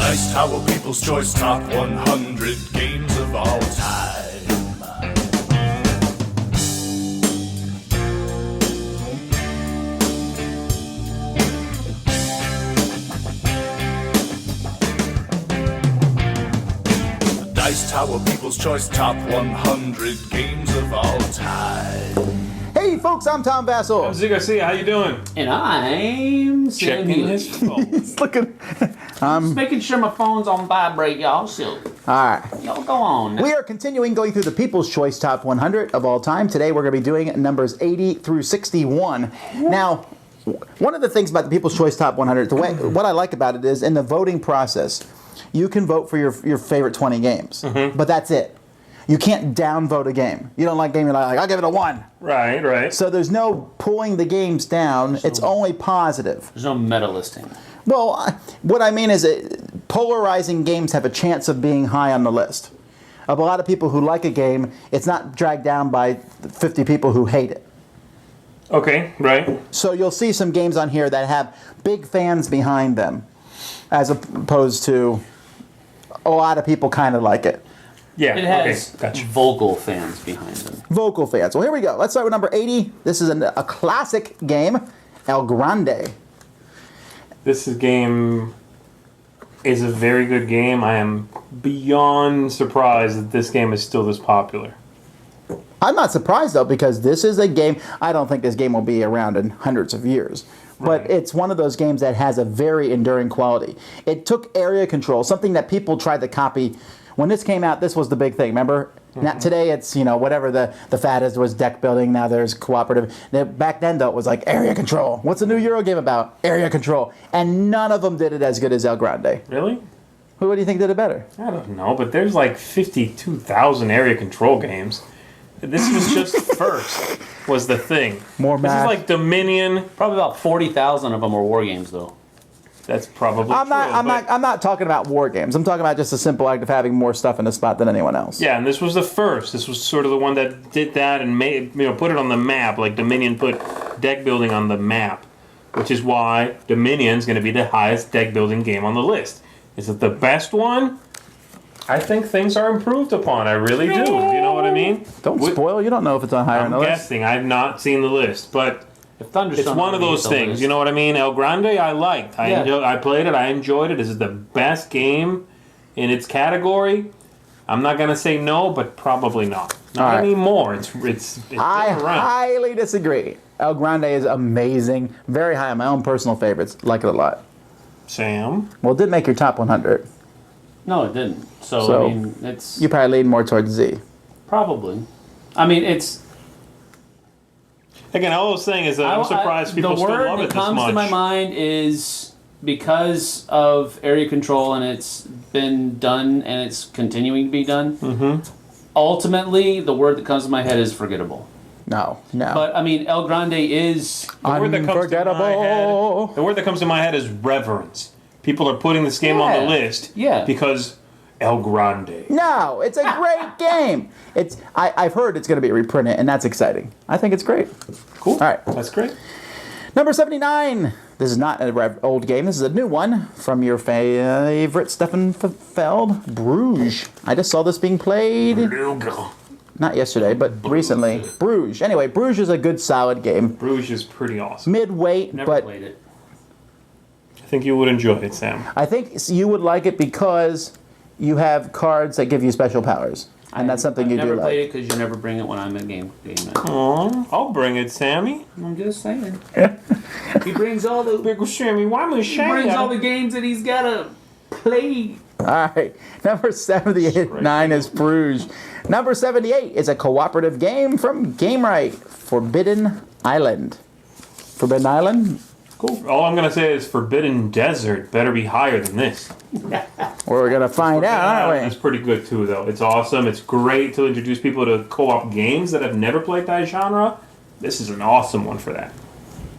Dice Tower People's Choice Top 100 Games of All Time. Dice Tower People's Choice Top 100 Games of All Time. Hey folks, I'm Tom Vasel. I'm Zee Garcia. How you doing? And I'm Checking his phone. He's looking. Just making sure my phone's on vibrate, y'all. So, All right. y'all go on. We are continuing going through the People's Choice Top 100 of all time. Today we're going to be doing numbers 80 through 61. Now, one of the things about the People's Choice Top 100, what I like about it is in the voting process, you can vote for your favorite 20 games, but that's it. You can't downvote a game. You don't like a game, you're like, I'll give it a 1. Right. So there's no pulling the games down. It's only positive. There's no meta listing. Well, what I mean is polarizing games have a chance of being high on the list. Of a lot of people who like a game, it's not dragged down by 50 people who hate it. Okay, right. So you'll see some games on here that have big fans behind them, as opposed to a lot of people kind of like it. Yeah, It has okay, gotcha. vocal fans behind them. Vocal fans. Well, here we go. Let's start with number 80. This is a classic game, El Grande. This game is a very good game. I am beyond surprised that this game is still this popular. I'm not surprised, though, because this is a game, I don't think this game will be around in hundreds of years. But Right. it's one of those games that has a very enduring quality. It took area control, something that people tried to copy. When this came out, this was the big thing, remember? Now, today it's, whatever the fad is, was deck building, now there's cooperative. Back then, though, it was like area control. What's the new Euro game about? Area control. And none of them did it as good as El Grande. Really? Who do you think did it better? I don't know, but there's like 52,000 area control games. This was just first, was the thing. More This math. is like Dominion. Probably about 40,000 of them are war games, though. That's probably true. I'm not talking about war games. I'm talking about just a simple act of having more stuff in a spot than anyone else. Yeah, and this was the first. This was sort of the one that did that and made put it on the map. Like Dominion put deck building on the map, which is why Dominion's going to be the highest deck building game on the list. Is it the best one? I think things are improved upon. I really do. You know what I mean? Don't spoil. You don't know if it's on higher on I'm the list. guessing. I've not seen the list, but If Thunderstone it's one of those things. You know what I mean? El Grande, I liked. I played it. I enjoyed it. Is it the best game in its category? I'm not gonna say no, but probably not. Not All right. anymore. It's I been around. highly disagree. El Grande is amazing. Very high on my own personal favorites. Like it a lot. Sam. Well, it did make your top 100. No, it didn't. So So, I mean, it's You probably lean more towards Z. probably. I mean, it's. Again, all I was saying is that I'm surprised people still love it The word this that comes much. to my mind is because of area control and it's been done and it's continuing to be done. Mm-hmm. Ultimately, the word that comes to my head is forgettable. No. But I mean, El Grande is. The word that comes to my Unforgettable. head. The word that comes to my head is reverence. People are putting this game on the Yeah. list Yeah. because El Grande. No, it's a great game. I've heard it's going to be reprinted, and that's exciting. I think it's great. Cool. All right. That's great. Number 79. This is not an old game. This is a new one from your favorite Stefan Feld, Bruges. I just saw this being played, not yesterday, but recently. Bruges. Anyway, Bruges is a good, solid game. Bruges is pretty awesome. Mid-weight, Never but played it. I think you would enjoy it, Sam. I think you would like it because you have cards that give you special powers. And that's something I've you do never like. played it because you never bring it when I'm at game night. Aw, I'll bring it, Sammy. I'm just saying. He brings all the Big Sammy, why am I brings all the games that he's gotta play. All right. Number 79 is Bruges. Number 78 is a cooperative game from Gamewright, Forbidden Island. Forbidden Island? Cool. All I'm gonna say is Forbidden Desert better be higher than this. We're going to find out, It's aren't pretty good too, though. It's awesome. It's great to introduce people to co-op games that have never played that genre. This is an awesome one for that.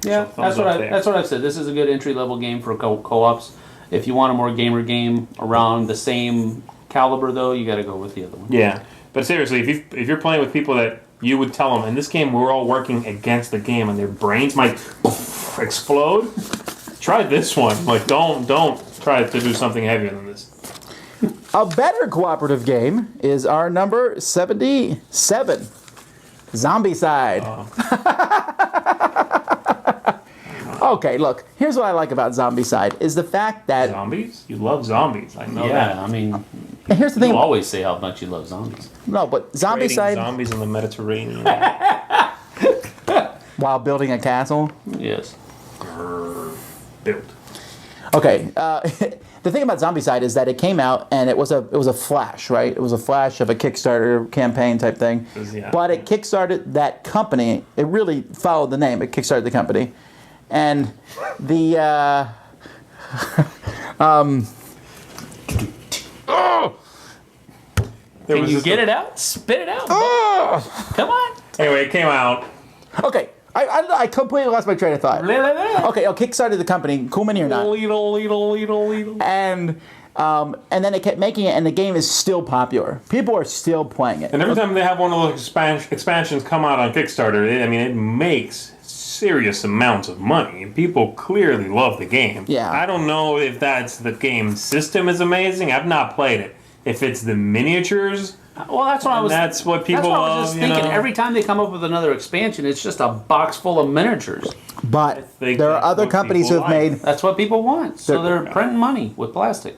Yeah, So thumbs up there. that's what I've said. This is a good entry level game for co-ops. If you want a more gamer game around the same caliber, though, you got to go with the other one. Yeah, but seriously, if you're playing with people that you would tell them in this game we're all working against the game and their brains might explode, try this one. Like don't try to do something heavier than this. A better cooperative game is our number 77, Zombicide. Okay, look, here's what I like about Zombicide is the fact that... Zombies? You love zombies. I know Yeah, that. I mean, And here's the you thing... always say how much you love zombies. No, but Creating Zombicide, zombies in the Mediterranean. while building a castle... Yes. Built. Okay, the thing about Zombicide is that it came out and it was a flash, right? It was a flash of a Kickstarter campaign type thing. Yeah. But it kickstarted that company. It really followed the name. It kickstarted the company. And the... Can you get it out? Spit it out. Come on. Anyway, it came out. Okay, I completely lost my train of thought. Okay, kickstarted the company, cool mini or not. And then they kept making it, and the game is still popular. People are still playing it. And every time they have one of those expansions come out on Kickstarter, it makes serious amounts of money. People clearly love the game. Yeah. I don't know if that's the game system is amazing. I've not played it. If it's the miniatures, Well, that's what I was. that's what people That's what I love. was just thinking. Every time they come up with another expansion, it's just a box full of miniatures. But think there are that's other what companies who people have like. made... That's what people want. So they're printing money with plastic.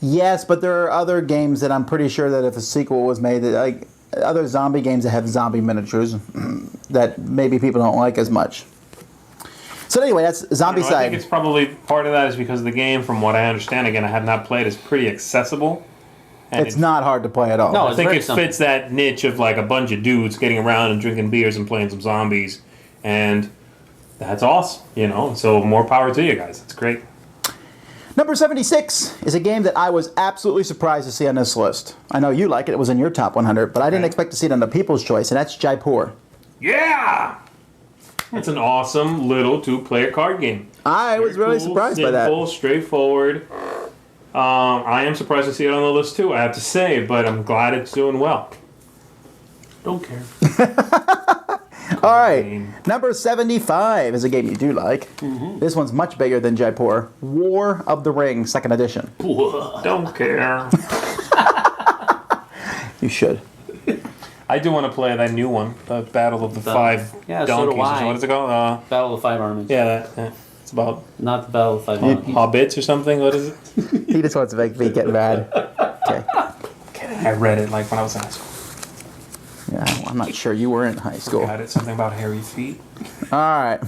Yes, but there are other games that I'm pretty sure that if a sequel was made, that like other zombie games that have zombie miniatures that maybe people don't like as much. So anyway, that's I think Zombicide. it's probably part of that is because the game, from what I understand, again, I have not played, is pretty accessible. And It's not hard to play at all. No, I think very it simple. fits that niche of like a bunch of dudes getting around and drinking beers and playing some zombies, and that's awesome. So more power to you guys. It's great. Number 76 is a game that I was absolutely surprised to see on this list. I know you like it. It was in your top 100, but I didn't Okay. expect to see it on the People's Choice, and that's Jaipur. Yeah, it's an awesome little two-player card game. I was really Cool, surprised by that. Simple, straightforward. I am surprised to see it on the list too, I have to say, but I'm glad it's doing well. Don't care. All right, game. number 75 is a game you do like. This one's much bigger than Jaipur. War of the Ring, second edition. Don't care. You should. I do want to play that new one, the Battle of the Five Yeah, so do Donkeys. I. What is it called? Battle of the Five Armies. Yeah, it's about Not the Battle of the Five Armies. hobbits or something. What is it? He just wants to make me get mad. Okay. I read it like when I was in high school. Yeah, well, I'm not sure you were in high school. Got it. Something about hairy feet. All right.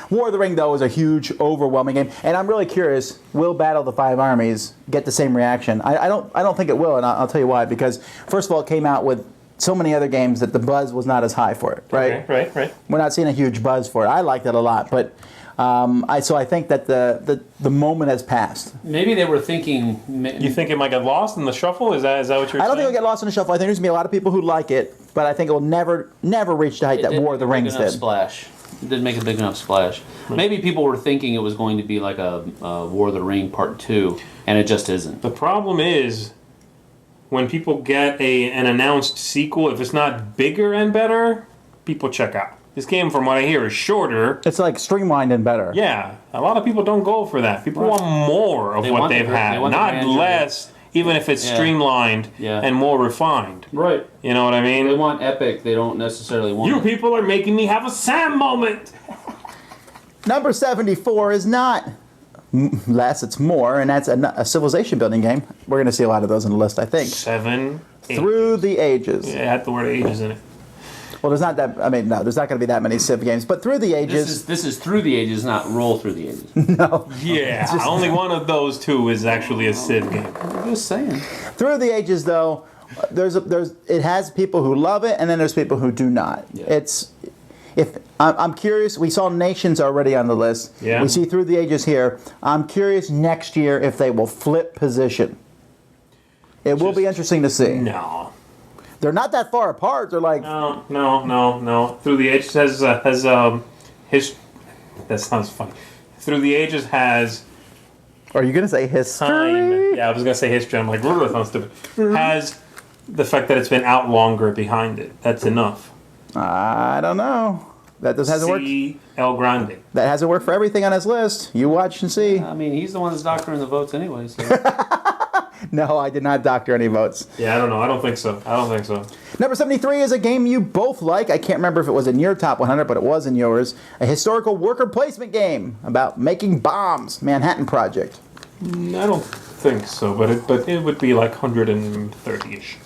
War of the Ring, though, is a huge, overwhelming game, and I'm really curious: will Battle of the Five Armies get the same reaction? I don't think it will, and I'll tell you why. Because first of all, it came out with so many other games that the buzz was not as high for it. Right. Okay, right. We're not seeing a huge buzz for it. I liked it a lot, but I think that the moment has passed. Maybe they were thinking. You think it might get lost in the shuffle? Is that what you're saying? I don't think it'll get lost in the shuffle. I think there's gonna be a lot of people who like it, but I think it will never reach the height that War of the Rings did. Splash. It didn't make a big enough splash. Maybe people were thinking it was going to be like a War of the Ring Part 2, and it just isn't. The problem is when people get an announced sequel, if it's not bigger and better, people check out. This game, from what I hear, is shorter. It's like streamlined and better. Yeah, a lot of people don't go for that. People want more of They what want they've the- had, they want the not grandeur. less, even if it's Yeah. streamlined Yeah. and more refined. Right. You know what I mean? They want epic. They don't necessarily want. You people are making me have a Sam moment. Number 74 is not less, it's more, and that's a civilization building game. We're going to see a lot of those on the list, I think. 7, 8. Through the Ages. Yeah, it had the word ages in it. Well, there's not that. I mean, no, there's not going to be that many Civ games. But Through the Ages. This is Through the Ages, not Roll Through the Ages. No. Yeah, only one of those two is actually a Civ game. I'm just saying. Through the Ages, though, it has people who love it, and then there's people who do not. Yeah. I'm curious. We saw Nations already on the list. Yeah. We see Through the Ages here. I'm curious next year if they will flip position. It will be interesting to see. No. They're not that far apart. They're like No. Through the Ages has his. That sounds funny. Through the Ages has Are you going to say history? time. Yeah, I was gonna say history. I'm like, that sounds stupid. Has the fact that it's been out longer behind it. That's enough. I don't know. That hasn't worked. C. El Grande. That hasn't worked for everything on his list. You watch and see. I mean, he's the one that's doctoring the votes anyway. So. No, I did not doctor any votes. Yeah, I don't know. I don't think so. Number 73 is a game you both like. I can't remember if it was in your top 100, but it was in yours. A historical worker placement game about making bombs. Manhattan Project. I don't think so, but it would be like 130-ish.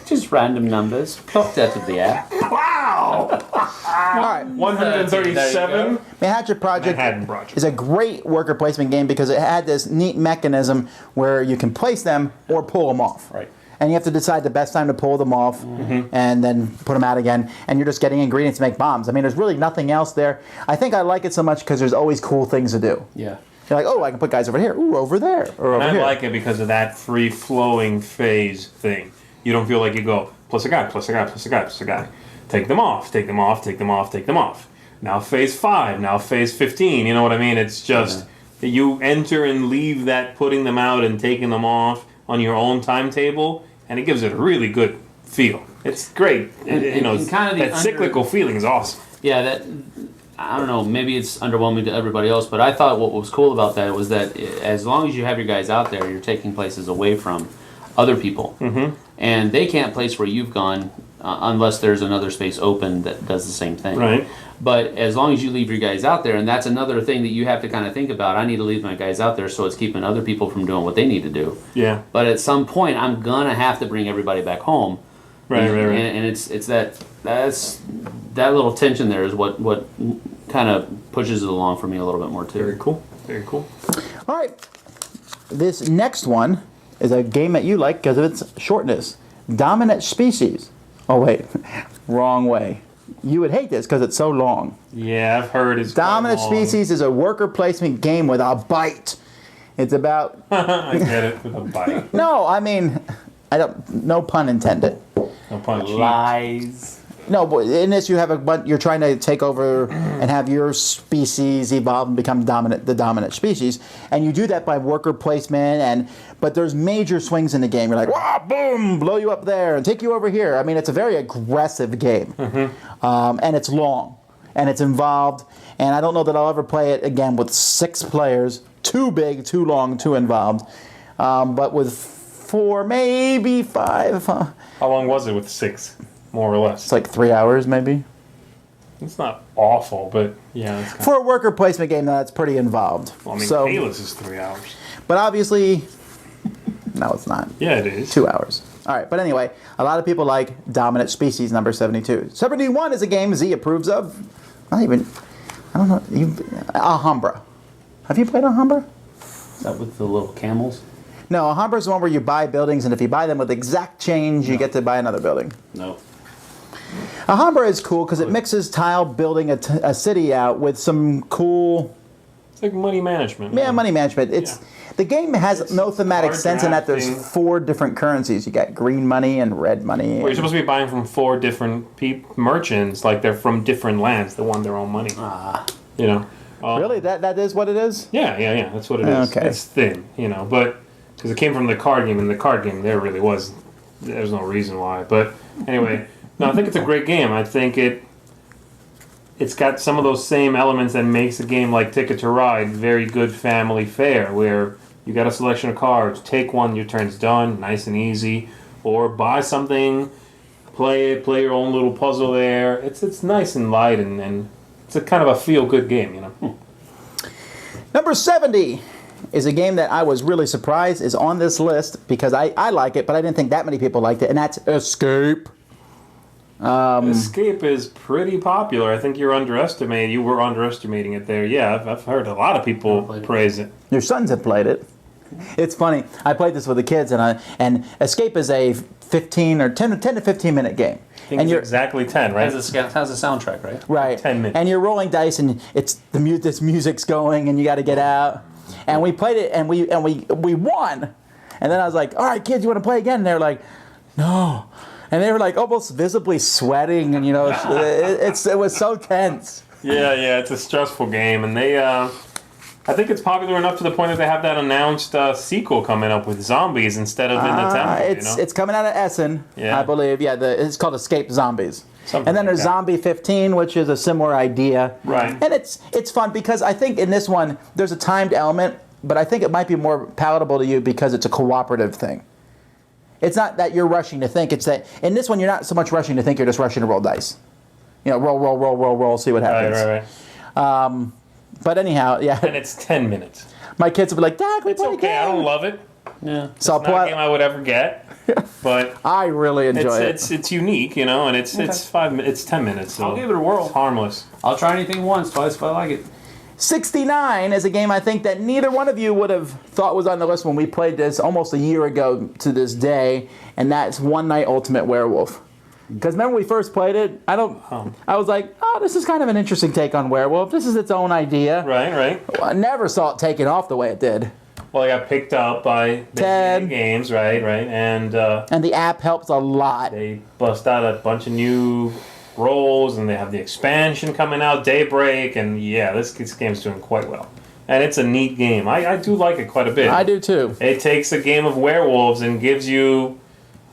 Just random numbers plucked out of the air. Wow! All right. 137. Manhattan Project is a great worker placement game because it had this neat mechanism where you can place them or pull them off. Right. And you have to decide the best time to pull them off and then put them out again. And you're just getting ingredients to make bombs. I mean, there's really nothing else there. I think I like it so much because there's always cool things to do. Yeah. You're like, oh, I can put guys over here. Ooh, over there. Or over And here. I like it because of that free-flowing phase thing. You don't feel like you go, plus a guy, plus a guy, plus a guy, plus a guy. Take them off, take them off, take them off, take them off. Now phase 5, now phase 15. You know what I mean? It's just you enter and leave that putting them out and taking them off on your own timetable, and it gives it a really good feel. It's great. That cyclical feeling is awesome. Yeah, that I don't know. Maybe it's underwhelming to everybody else, but I thought what was cool about that was that as long as you have your guys out there, you're taking places away from other people, and they can't place where you've gone unless there's another space open that does the same thing. Right. But as long as you leave your guys out there, and that's another thing that you have to kind of think about. I need to leave my guys out there so it's keeping other people from doing what they need to do. Yeah. But at some point, I'm gonna have to bring everybody back home. Right. And it's that little tension there is what kind of pushes it along for me a little bit more too. Very cool. Very cool. All right. This next one is a game that you like because of its shortness. Dominant Species. Oh, wait. Wrong way. You would hate this because it's so long. Yeah, I've heard it's Dominant quite long. Species is a worker placement game with a bite. It's about... I get it, with a bite. No, I mean... no pun intended. No punch. Lies. No, but in this you have you're trying to take over and have your species evolve and become the dominant species, and you do that by worker placement. But there's major swings in the game. You're like, wow, boom, blow you up there and take you over here. I mean, it's a very aggressive game, and it's long and it's involved. And I don't know that I'll ever play it again with 6 players. Too big, too long, too involved. But with 4, maybe 5. How long was it with 6? More or less. It's like 3 hours, maybe. It's not awful, but yeah. It's kind For a worker placement game, that's pretty involved. well, I mean, so, Payless is 3 hours. but obviously, no, it's not. Yeah, it is. 2 hours. All right, but anyway, a lot of people like Dominant Species number 72. 71 is a game Zee approves of. I don't know. Alhambra. Have you played Alhambra? Is that with the little camels? No, Alhambra is the one where you buy buildings, and if you buy them with exact change, you get to buy another building. No. Alhambra is cool because it mixes tile building a city out with some cool... It's like money management. Yeah, money management. The game has no thematic card sense in that there's drafting. 4 different currencies. You got green money and red money. Well, you're supposed to be buying from 4 different merchants, like they're from different lands. They want their own money. You know. Really? That is what it is? Yeah. That's what it is. Okay. It's thin, but because it came from the card game, and the card game there's no reason why. But anyway, no, I think it's a great game. I think it's got some of those same elements that makes a game like Ticket to Ride very good family fare, where you got a selection of cards, take one, your turn's done, nice and easy, or buy something, play your own little puzzle there. It's nice and light, and it's a kind of a feel-good game, Number 70 is a game that I was really surprised is on this list because I like it, but I didn't think that many people liked it, and that's Escape. Escape is pretty popular. I think you were underestimating it there. Yeah, I've heard a lot of people praise it. Your sons have played it. It's funny. I played this with the kids, and Escape is a 10 to 15 minute game. I think it's exactly 10, right? Has a soundtrack, right? Right. 10 minutes. And you're rolling dice, and this music's going, and you got to get out. And we played it, and we won. And then I was like, "All right, kids, you want to play again?" And they were like, "No." And they were like almost visibly sweating, and it was so tense. Yeah, it's a stressful game, and I think it's popular enough to the point that they have that announced sequel coming up with zombies instead of in the temple. It's coming out of Essen, Yeah. I believe. Yeah, it's called Escape Zombies. Something And then like there's that. Zombie 15, which is a similar idea. Right. And it's fun because I think in this one there's a timed element, but I think it might be more palatable to you because it's a cooperative thing. It's not that you're rushing to think. It's that in this one you're not so much rushing to think. You're just rushing to roll dice. You know, roll, see what happens. Right. But anyhow, yeah. And it's 10 minutes. My kids will be like, Dad, can we It's play a okay. game? I don't love it. Yeah. So I'll It's pull not a game out. I would ever get, but I really enjoy it. it's unique, you know, and it's 10 minutes. So I'll give it a whirl. It's harmless. I'll try anything once, twice if I like it. 69 is a game I think that neither one of you would have thought was on the list when we played this almost a year ago to this day, and that's One Night Ultimate Werewolf. Because remember we first played it, I was like, oh, this is kind of an interesting take on werewolf. This is its own idea. Right. Well, I never saw it taken off the way it did. Well, I got picked up by Ted. Games, right, and And the app helps a lot. they bust out a bunch of new roles, and they have the expansion coming out, Daybreak, and yeah, this game's doing quite well. And it's a neat game. I do like it quite a bit. I do too. It takes a game of werewolves and gives you,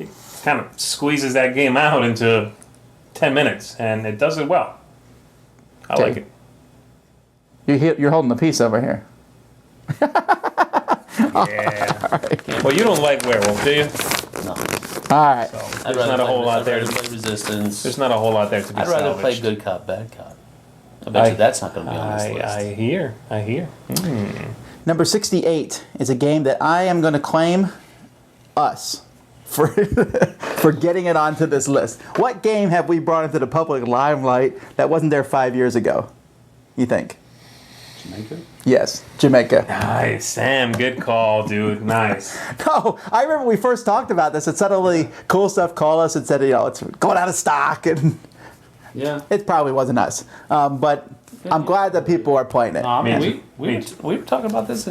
it kind of squeezes that game out into 10 minutes, and it does it well. I Okay. like it. You're holding the piece over here. Yeah. Well, you don't like werewolf, do you? No. All right. I'd There's not a whole lot there. I'd rather play Resistance. There's not a whole lot there to be I'd rather play salvaged. Good Cop, Bad Cop. I bet you that's not going to be on this list. I hear. Number 68 is a game that I am going to claim us for for getting it onto this list. What game have we brought into the public limelight that wasn't there 5 years ago? You think? Jamaica? Yes, Jamaica. Nice, Sam. Good call, dude. Nice. No, I remember we first talked about this, and suddenly Cool Stuff called us and said, you know, it's going out of stock, and Yeah. it probably wasn't us. But I'm glad that people are playing it. No, I mean, Me we too. were talking about this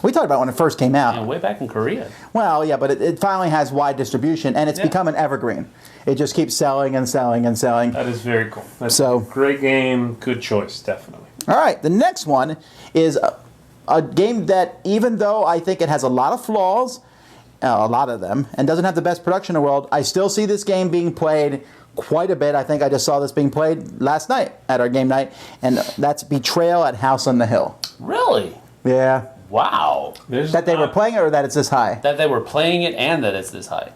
We talked about it when it first came out. way back in Korea. Well, yeah, but it finally has wide distribution, and it's Yeah. become an evergreen. It just keeps selling and selling and selling. That is very cool. That's So- a great game. Good choice, definitely. All right, the next one is a game that, even though I think it has a lot of flaws, a lot of them, and doesn't have the best production in the world, I still see this game being played quite a bit. I think I just saw this being played last night at our game night, and that's Betrayal at House on the Hill. Really? Yeah. Wow. There's That they were not- playing it, or that it's this high? That they were playing it and that it's this high.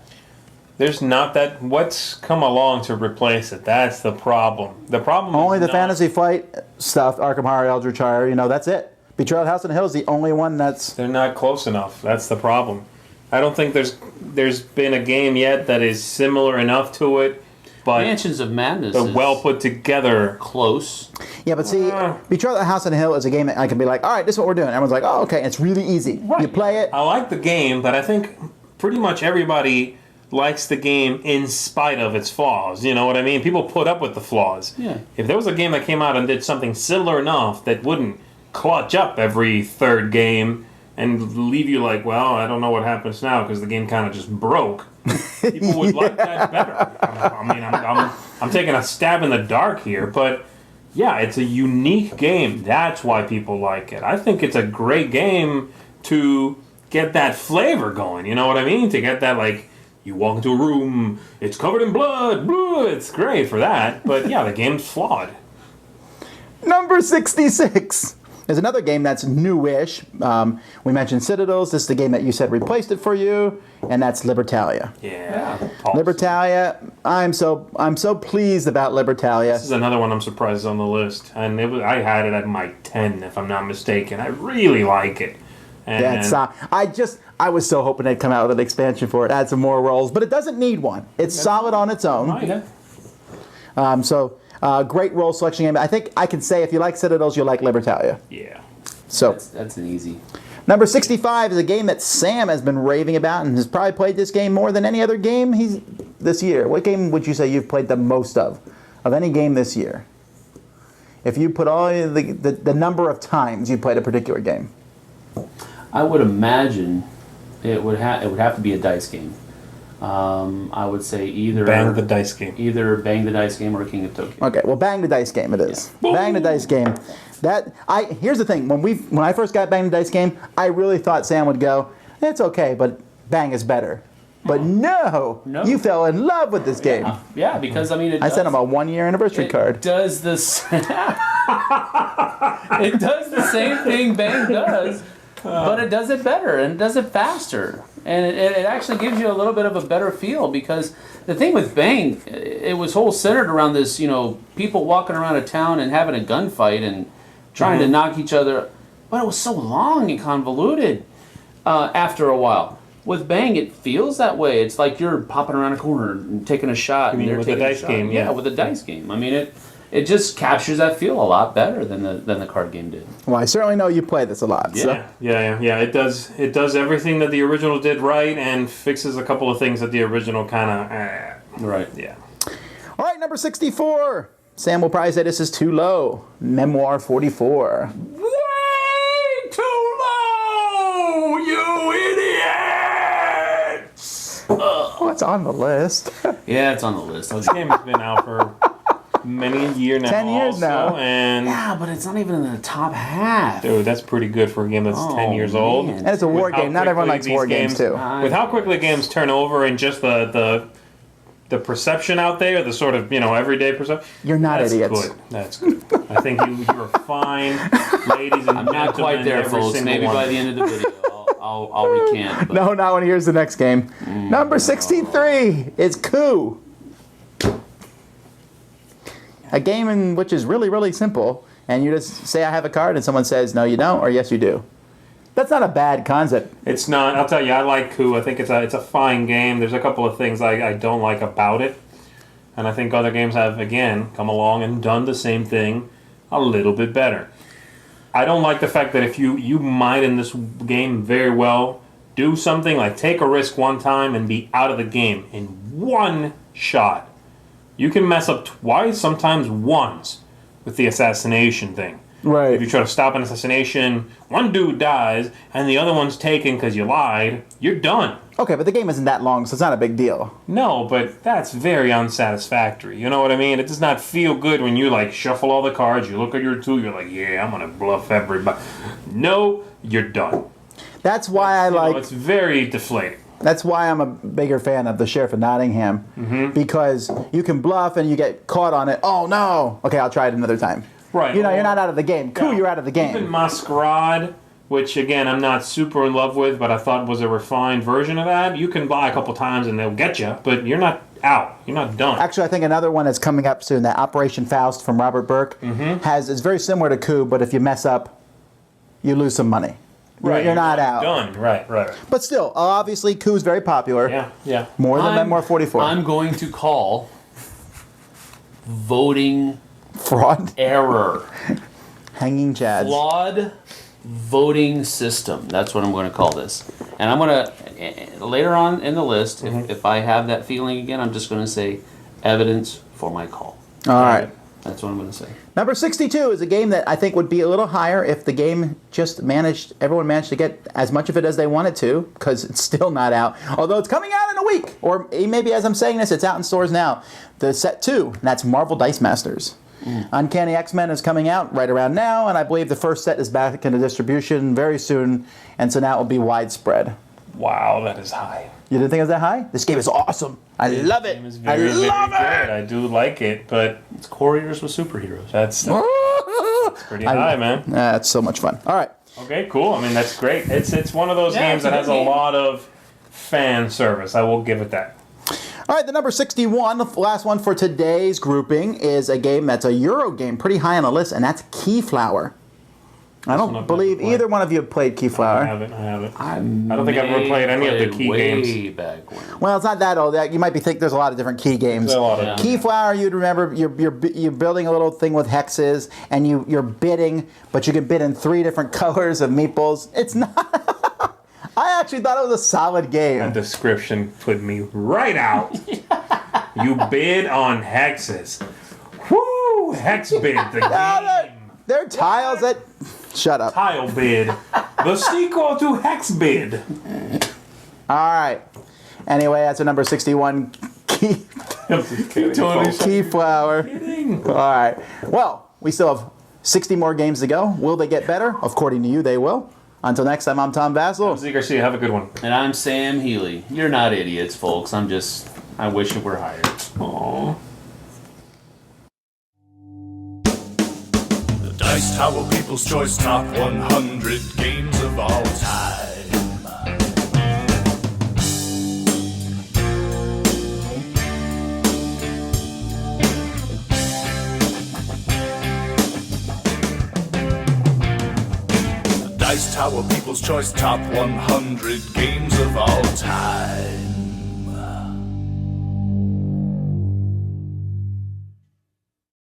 There's not that. What's come along to replace it? That's the problem. The problem Only is the not- Fantasy Flight stuff, Arkham Horror, Eldritch Horror, you know, that's it. Betrayal at House on the Hill is the only one that's... They're not close enough. That's the problem. I don't think there's been a game yet that is similar enough to it, but Mansions of Madness is well put together. close. Yeah, but see, Betrayal at House on the Hill is a game that I can be like, all right, this is what we're doing. Everyone's like, oh, okay, it's really easy. You play it. I like the game, but I think pretty much everybody likes the game in spite of its flaws. You know what I mean? People put up with the flaws. Yeah. If there was a game that came out and did something similar enough that wouldn't clutch up every third game and leave you like, well, I don't know what happens now because the game kind of just broke, people would like that better. I mean, I'm taking a stab in the dark here, but yeah, it's a unique game. That's why people like it. I think it's a great game to get that flavor going. You know what I mean? To get that, like, you walk into a room, it's covered in blood. It's great for that. But yeah, the game's flawed. Number 66 is another game that's newish. We mentioned Citadels. This is the game that you said replaced it for you, and that's Libertalia. Yeah. Libertalia, I'm so pleased about Libertalia. This is another one I'm surprised is on the list. And I had it at my 10, if I'm not mistaken. I really like it. And Yeah, it's, I was so hoping they'd come out with an expansion for it, add some more roles, but it doesn't need one. It's solid on its own. Right. Great role selection game. I think I can say if you like Citadels, you'll like Libertalia. Yeah. So That's an easy. number 65 is a game that Sam has been raving about and has probably played this game more than any other game this year. What game would you say you've played the most of any game this year? If you put all the number of times you played a particular game. I would imagine it would have to be a dice game. I would say either Bang the Dice Game. Either Bang the Dice Game or King of Tokyo. Okay, well, Bang the Dice Game it is. Bang the Dice Game. Here's the thing. When I first got Bang the Dice Game, I really thought Sam would go, it's okay, but Bang is better. But no, you fell in love with this game. Yeah, because I mean, I sent him a 1-year anniversary card. Does this? It does the same thing Bang does, but it does it better and it does it faster, and it actually gives you a little bit of a better feel, because the thing with Bang, it was whole centered around this, people walking around a town and having a gunfight and trying to knock each other, but it was so long and convoluted after a while. With Bang, it feels that way. It's like you're popping around a corner and taking a shot. You mean with the dice game? Yeah, with the dice game. I mean, it just captures that feel a lot better than the card game did. Well, I certainly know you play this a lot. Yeah, So. yeah. It does everything that the original did right and fixes a couple of things that the original kind of. Right. Yeah. All right, number 64. Sam will probably say this is too low. Memoir 44. Way too low, you idiot! Oh, it's on the list. Yeah, it's on the list. This game has been out for many a year now. 10 years also, now. And Yeah, but it's not even in the top half. dude, that's pretty good for a game that's 10 years old. man. And it's a war With how game. Not everyone quickly likes these war games, too. With how quickly games turn over and just the perception out there, the sort of everyday perception. You're not that's idiots. Good. That's good. I think you're fine, ladies and I'm gentlemen. not quite there, every folks. single Maybe one. by the end of the video, I'll recant. But No, not when he hears the next game. Number 63 is Coup. A game in which is really, really simple. And you just say, I have a card, and someone says, no, you don't, or yes, you do. That's not a bad concept. It's not. I'll tell you, I like Coup. I think it's a fine game. There's a couple of things I don't like about it. And I think other games have, again, come along and done the same thing a little bit better. I don't like the fact that if you might in this game very well do something like take a risk one time and be out of the game in one shot. You can mess up twice, sometimes once, with the assassination thing. Right. If you try to stop an assassination, one dude dies, and the other one's taken because you lied, you're done. Okay, but the game isn't that long, so it's not a big deal. No, but that's very unsatisfactory. You know what I mean? It does not feel good when you, shuffle all the cards, you look at your two, you're like, yeah, I'm going to bluff everybody. No, you're done. That's why It's very deflating. That's why I'm a bigger fan of the Sheriff of Nottingham. Because you can bluff and you get caught on it. Oh, no. Okay, I'll try it another time. Right. You're not out of the game. Coup, you're out of the game. Even Masquerade, which, again, I'm not super in love with, but I thought was a refined version of that. You can buy a couple times and they'll get you, but you're not out. You're not done. Actually, I think another one that's coming up soon, that Operation Faust from Robert Burke, is very similar to Coup, but if you mess up, you lose some money. You're not out. Done. Right. But still, obviously, Coup is very popular. Yeah. More than Memoir 44. I'm going to call voting Fraud. error. Hanging chads. Flawed voting system. That's what I'm going to call this. And I'm going to, later on in the list, if I have that feeling again, I'm just going to say evidence for my call. All right. That's what I'm going to say. Number 62 is a game that I think would be a little higher if the game everyone managed to get as much of it as they wanted to, because it's still not out. Although it's coming out in a week. Or maybe as I'm saying this, it's out in stores now. The set 2, and that's Marvel Dice Masters. Uncanny X-Men is coming out right around now, and I believe the first set is back into distribution very soon, and so now it will be widespread. Wow, that is high. You didn't think it was that high? This game is awesome. I love it. Game is very, I love very it. good. I do like it, but It's couriers with superheroes. that's pretty high, man. It's so much fun. All right. Okay, cool. I mean, that's great. It's one of those games it's a that has good a game. lot of fan service. I will give it that. All right, the number 61, the last one for today's grouping, is a game that's a Euro game, pretty high on the list, and that's Keyflower. I one don't I've believe never played. either one of you have played I Keyflower. haven't. I don't think I've ever played any of the key games. Way back when. Well, it's not that old. You might be thinking there's a lot of different key games. There's a lot of Yeah. Keyflower, you'd remember you're building a little thing with hexes, and you're bidding, but you can bid in 3 different colors of meeples. It's not. I actually thought it was a solid game. That description put me right out. You bid on hexes. Woo! Hex bid the game. They're tiles that. Shut up. Tile bid. The sequel to Hex bid. All right. Anyway, that's a number 61 Keyflower. All right. Well, we still have 60 more games to go. Will they get better? According to you, they will. Until next time, I'm Tom Vasel. Zee Garcia, have a good one. And I'm Sam Healey. You're not idiots, folks. I wish it were higher. Aww. The Dice Tower People's Choice Top 100 Games of All Time. Dice Tower People's Choice Top 100 Games of All Time.